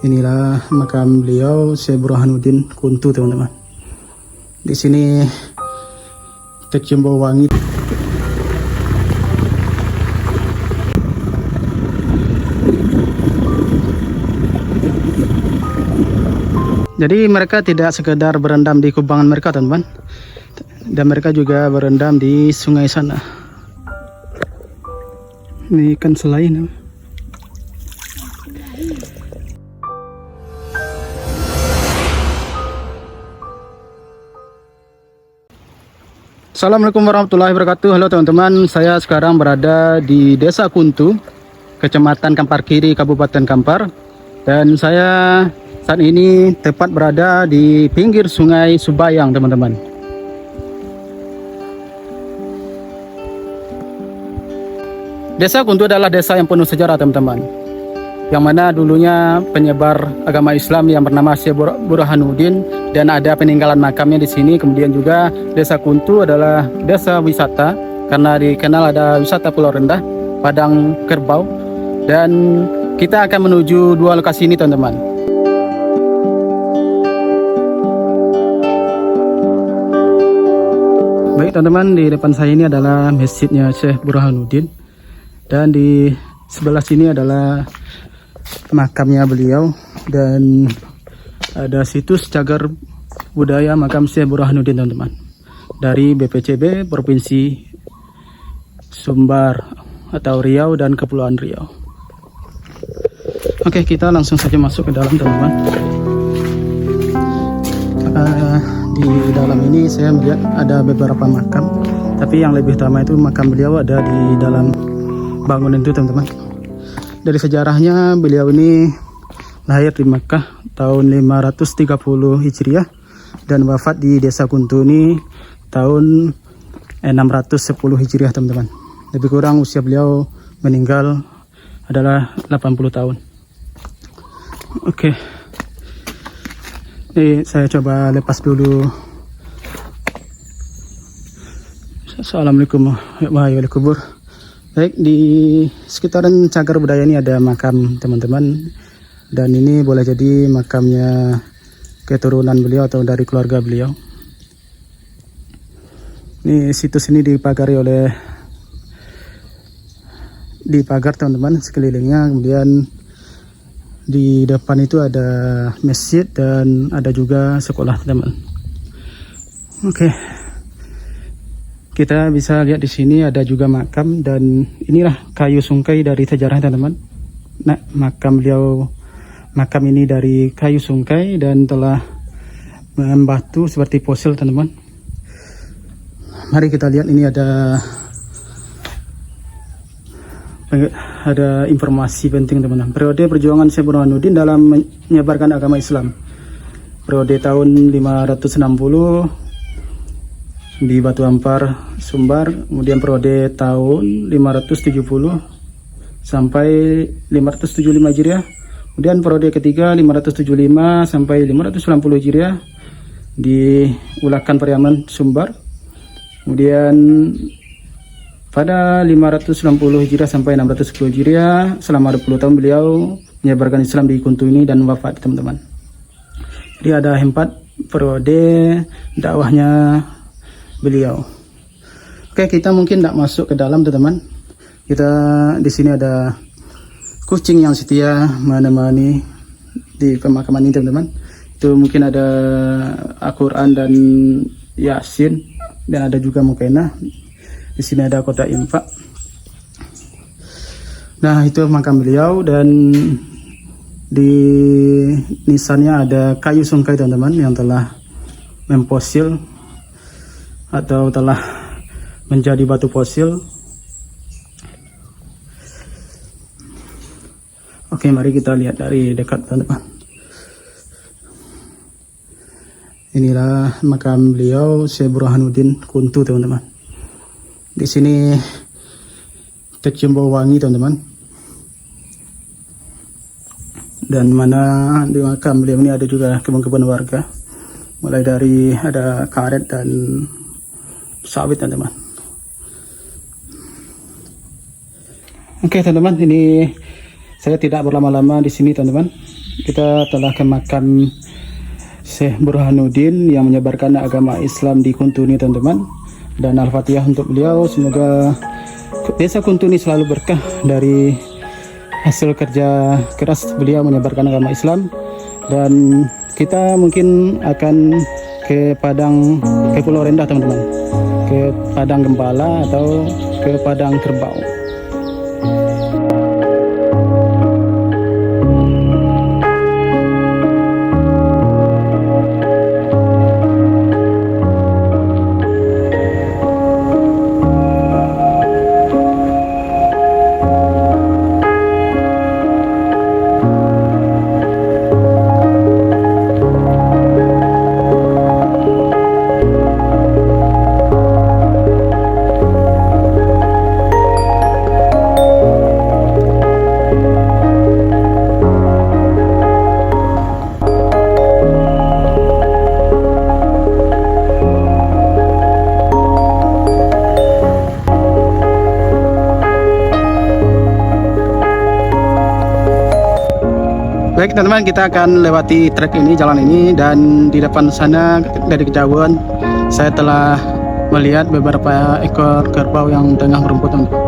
Inilah makam beliau Syekh Burhanuddin Kuntu, teman-teman. Di sini tercium bau wangi. Jadi mereka tidak sekedar berendam di kubangan mereka, teman-teman, dan mereka juga berendam di sungai sana. Ini ikan selain. Assalamualaikum warahmatullahi wabarakatuh. Halo teman-teman, saya sekarang berada di Desa Kuntu, Kecamatan Kampar Kiri, Kabupaten Kampar. Dan saya saat ini tepat berada di pinggir Sungai Subayang, teman-teman. Desa Kuntu adalah desa yang penuh sejarah, teman-teman, yang mana dulunya penyebar agama Islam yang bernama Syekh Burhanuddin, dan ada peninggalan makamnya di sini. Kemudian juga Desa Kuntu adalah desa wisata karena dikenal ada wisata Pulau Rendah, Padang Kerbau, dan kita akan menuju dua lokasi ini, teman-teman. Baik teman-teman, di depan saya ini adalah masjidnya Syekh Burhanuddin, dan di sebelah sini adalah makamnya beliau, dan ada situs cagar budaya makam Syekh Burhanuddin, teman-teman, dari BPCB Provinsi Sumbar atau Riau dan Kepulauan Riau. Oke, kita langsung saja masuk ke dalam, teman-teman. Di dalam ini saya melihat ada beberapa makam, tapi yang lebih utama itu makam beliau ada di dalam bangunan itu, teman-teman. Dari sejarahnya, beliau ini lahir di Makkah tahun 530 Hijriah dan wafat di Desa Kuntu ini tahun 610 Hijriah, teman-teman. Lebih kurang usia beliau meninggal adalah 80 tahun. Oke. Ini saya coba lepas dulu. Assalamualaikum warahmatullahi wabarakatuh. Baik, di sekitaran cagar budaya ini ada makam, teman-teman, dan ini boleh jadi makamnya keturunan beliau atau dari keluarga beliau. Ini situs ini dipagari dipagar, teman-teman, sekelilingnya. Kemudian di depan itu ada masjid dan ada juga sekolah, teman-teman. Oke. Kita bisa lihat di sini ada juga makam, dan inilah kayu sungkai dari sejarah, teman-teman. Nah, makam ini dari kayu sungkai dan telah membatu seperti fosil, teman-teman. Mari kita lihat, ini ada informasi penting, teman-teman. Periode perjuangan Syekh Burhanuddin dalam menyebarkan agama Islam. Periode tahun 560 di Batu Ampar, Sumbar. Kemudian periode tahun 570 sampai 575 Hijriah. Kemudian periode ketiga 575 sampai 590 Hijriah di Ulakan Pariaman, Sumbar. Kemudian pada 590 Hijriah sampai 610 Hijriah, selama 20 tahun beliau menyebarkan Islam di Kuntu ini dan wafat, teman-teman. Jadi ada 4 periode dakwahnya beliau. Oke, kita mungkin tidak masuk ke dalam, teman-teman. Kita di sini ada kucing yang setia menemani di pemakaman ini, teman-teman. Itu mungkin ada Al-Quran dan Yasin, dan ada juga mukena. Di sini ada kotak infak. Nah, itu makam beliau, dan di nisannya ada kayu sungkai, teman-teman, yang telah memfosil atau telah menjadi batu fosil. Oke, mari kita lihat dari dekat, teman-teman. Inilah makam beliau Syekh Burhanuddin Kuntu, teman-teman. Di sini tercium bau wangi, teman-teman. Dan mana di makam beliau ini ada juga kebun-kebun warga. Mulai dari ada karet dan sawit, teman-teman. Oke, teman-teman, ini saya tidak berlama-lama di sini, teman-teman. kita telah ke makam Syekh Burhanuddin yang menyebarkan agama Islam di Kuntuni, teman-teman. Dan Al-Fatihah untuk beliau. Semoga Desa Kuntuni selalu berkah dari hasil kerja keras beliau menyebarkan agama Islam. Dan kita mungkin akan ke Pulau Rendah, teman-teman, ke Padang Gembala atau ke Padang Kerbau. Baik teman-teman, kita akan lewati trek ini, jalan ini, dan di depan sana dari kejauhan saya telah melihat beberapa ekor kerbau yang tengah merumput, teman-teman.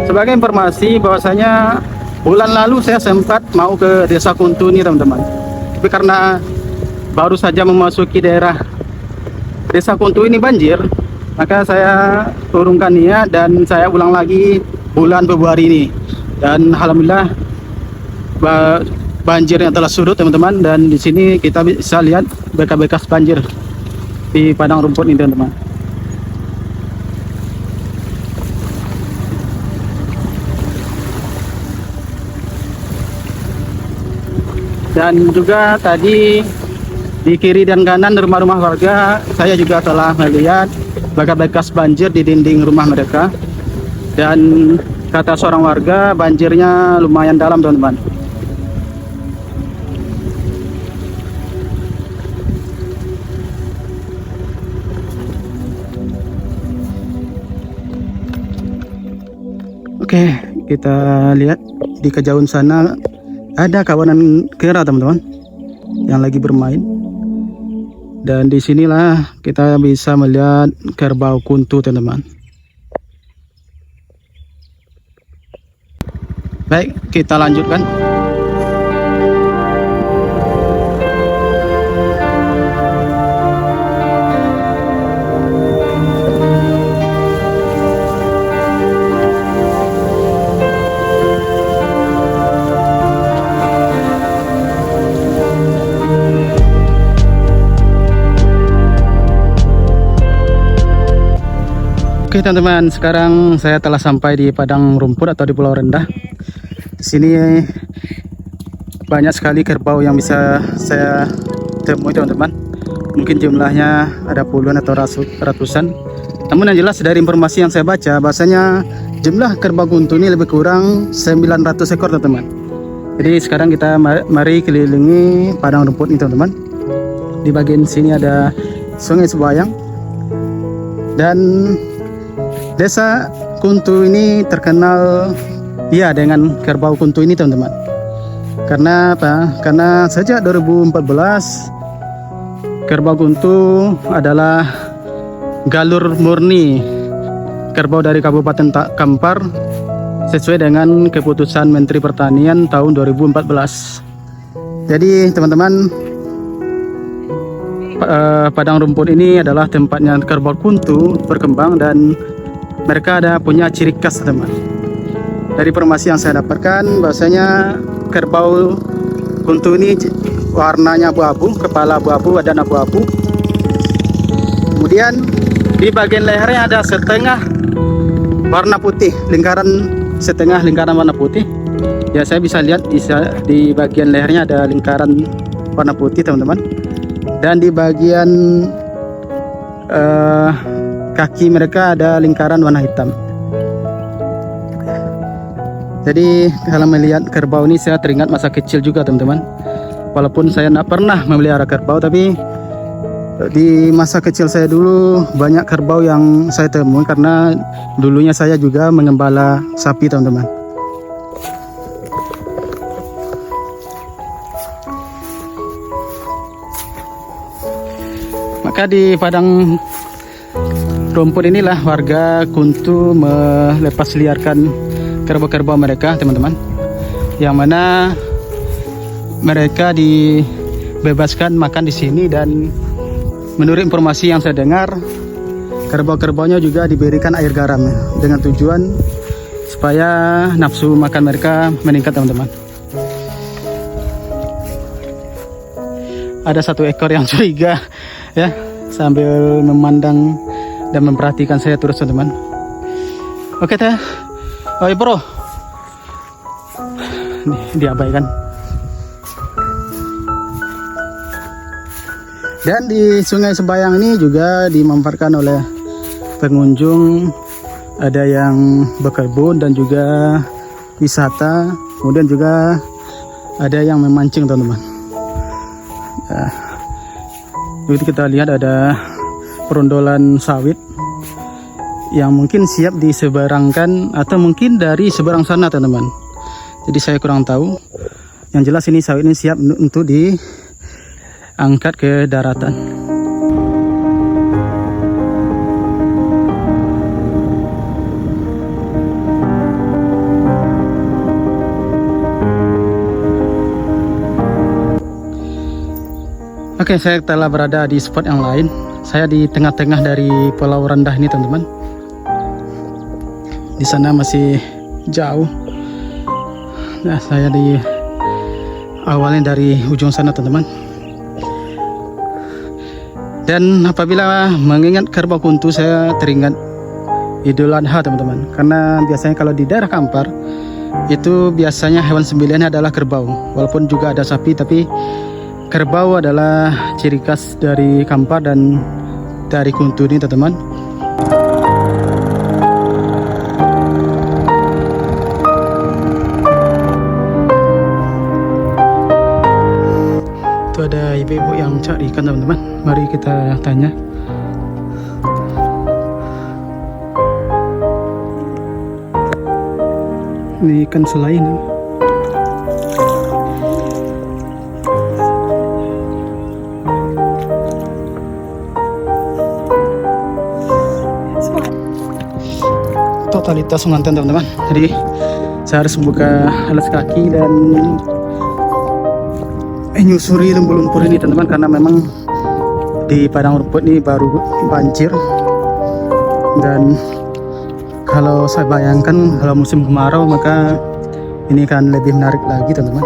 Sebagai informasi bahwasanya bulan lalu saya sempat mau ke Desa Kuntuni, teman-teman, tapi karena baru saja memasuki daerah Desa Kuntuni ini banjir, maka saya turunkan niat dan saya ulang lagi bulan Februari ini. Dan alhamdulillah banjirnya telah surut, teman-teman, dan di sini kita bisa lihat bekas-bekas banjir di padang rumput ini, teman-teman. Dan juga tadi di kiri dan kanan rumah-rumah warga, saya juga telah melihat bekas-bekas banjir di dinding rumah mereka. Dan kata seorang warga, banjirnya lumayan dalam, teman-teman. Oke, kita lihat di kejauhan sana ada kawanan kera, teman-teman, yang lagi bermain. Dan disinilah kita bisa melihat kerbau kuntu, teman-teman. Baik, kita lanjutkan. Oke teman-teman, sekarang saya telah sampai di padang rumput atau di Pulau Rendah. Di sini banyak sekali kerbau yang bisa saya temui, teman-teman. Mungkin jumlahnya ada puluhan atau ratusan. Namun yang jelas dari informasi yang saya baca, bahasanya jumlah kerbau kuntu ini lebih kurang 900 ekor, teman-teman. Jadi sekarang kita mari kelilingi padang rumput ini, teman-teman. Di bagian sini ada Sungai Sebayang. Dan Desa Kuntu ini terkenal ya dengan kerbau kuntu ini, teman-teman. Karena apa? Karena sejak 2014 kerbau kuntu adalah galur murni kerbau dari Kabupaten Kampar sesuai dengan keputusan Menteri Pertanian tahun 2014. Jadi teman-teman, padang rumput ini adalah tempatnya kerbau kuntu berkembang dan mereka punya ciri khas, teman. Dari informasi yang saya dapatkan, bahwasanya kerbau kuntu ini warnanya abu-abu, kepala abu-abu, badan abu-abu. Kemudian di bagian lehernya ada setengah warna putih, setengah lingkaran warna putih. Ya, saya bisa lihat di bagian lehernya ada lingkaran warna putih, teman-teman. Dan di bagian kaki mereka ada lingkaran warna hitam. Jadi kalau melihat kerbau ini saya teringat masa kecil juga, teman-teman. Walaupun saya tidak pernah memelihara kerbau, tapi Di masa kecil saya dulu banyak kerbau yang saya temui karena dulunya saya juga mengembala sapi, teman-teman. Maka di padang rumput inilah warga Kuntu melepas liarkan kerbau-kerbau mereka, teman-teman, yang mana mereka dibebaskan makan di sini. Dan menurut informasi yang saya dengar, kerbau-kerbaunya juga diberikan air garam dengan tujuan supaya nafsu makan mereka meningkat, teman-teman. Ada satu ekor yang curiga ya, sambil memandang dan memperhatikan saya terus, teman-teman. Oke teh, oi bro, diabaikan. Dan di Sungai Sembayang ini juga dimanfaatkan oleh pengunjung, ada yang berkebun dan juga wisata, kemudian juga ada yang memancing, teman-teman. Nah, jadi kita lihat ada perondolan sawit yang mungkin siap diseberangkan atau mungkin dari seberang sana, teman-teman. Jadi saya kurang tahu. Yang jelas ini sawit ini siap untuk diangkat ke daratan. Oke, saya telah berada di spot yang lain. Saya di tengah-tengah dari Pulau Rendah ini, teman-teman. Di sana masih jauh. Nah, saya di awalnya dari ujung sana, teman-teman. Dan apabila mengingat kerbau Kuntu, saya teringat Idul Adha, teman-teman. Karena biasanya kalau di daerah Kampar itu biasanya hewan sembelihannya adalah kerbau. Walaupun juga ada sapi, tapi kerbau adalah ciri khas dari Kampar dan dari Kuntu ini, teman-teman. Itu ada ibu-ibu yang cari ikan, teman-teman. Mari kita tanya. Ini ikan selain. Totalitas pengantin, teman-teman. Jadi saya harus membuka alas kaki dan menyusuri lumpur-lumpur ini, teman-teman, karena memang di padang rumput ini baru banjir. Dan kalau saya bayangkan kalau musim kemarau, maka ini akan lebih menarik lagi, teman-teman.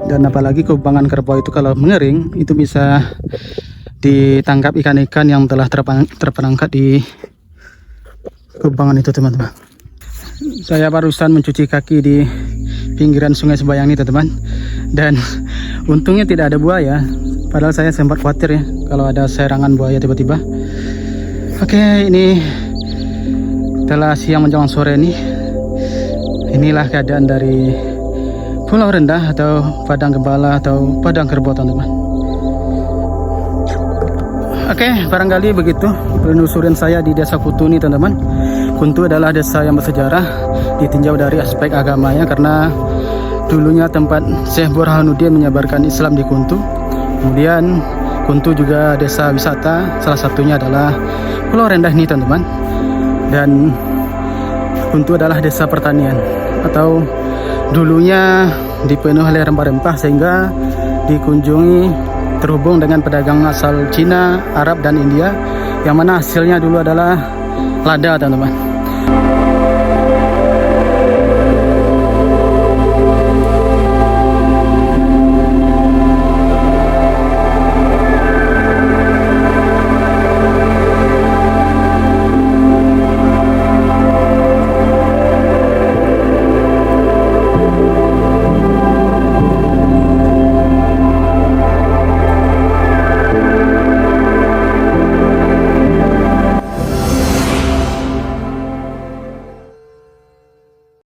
Dan apalagi kubangan kerbau itu kalau mengering, itu bisa ditangkap ikan-ikan yang telah terperangkap di kubangan itu, teman-teman. Saya barusan mencuci kaki di pinggiran Sungai Sembayang ini, teman-teman. Dan untungnya tidak ada buaya. Padahal saya sempat khawatir ya kalau ada serangan buaya tiba-tiba. Oke, ini telah siang menjelang sore nih. Inilah keadaan dari Pulau Rendah atau Padang Gembala atau Padang Kerbau, teman-teman. Oke, barangkali begitu penelusuran saya di Desa Kuntu ini, teman-teman. Kuntu adalah desa yang bersejarah, ditinjau dari aspek agamanya karena dulunya tempat Syekh Burhanuddin menyebarkan Islam di Kuntu. Kemudian Kuntu juga desa wisata, salah satunya adalah Pulau Rendah ini, teman-teman. Dan Kuntu adalah desa pertanian atau dulunya dipenuhi oleh rempah-rempah sehingga dikunjungi terhubung dengan pedagang asal Cina, Arab, dan India, yang mana hasilnya dulu adalah lada, teman-teman.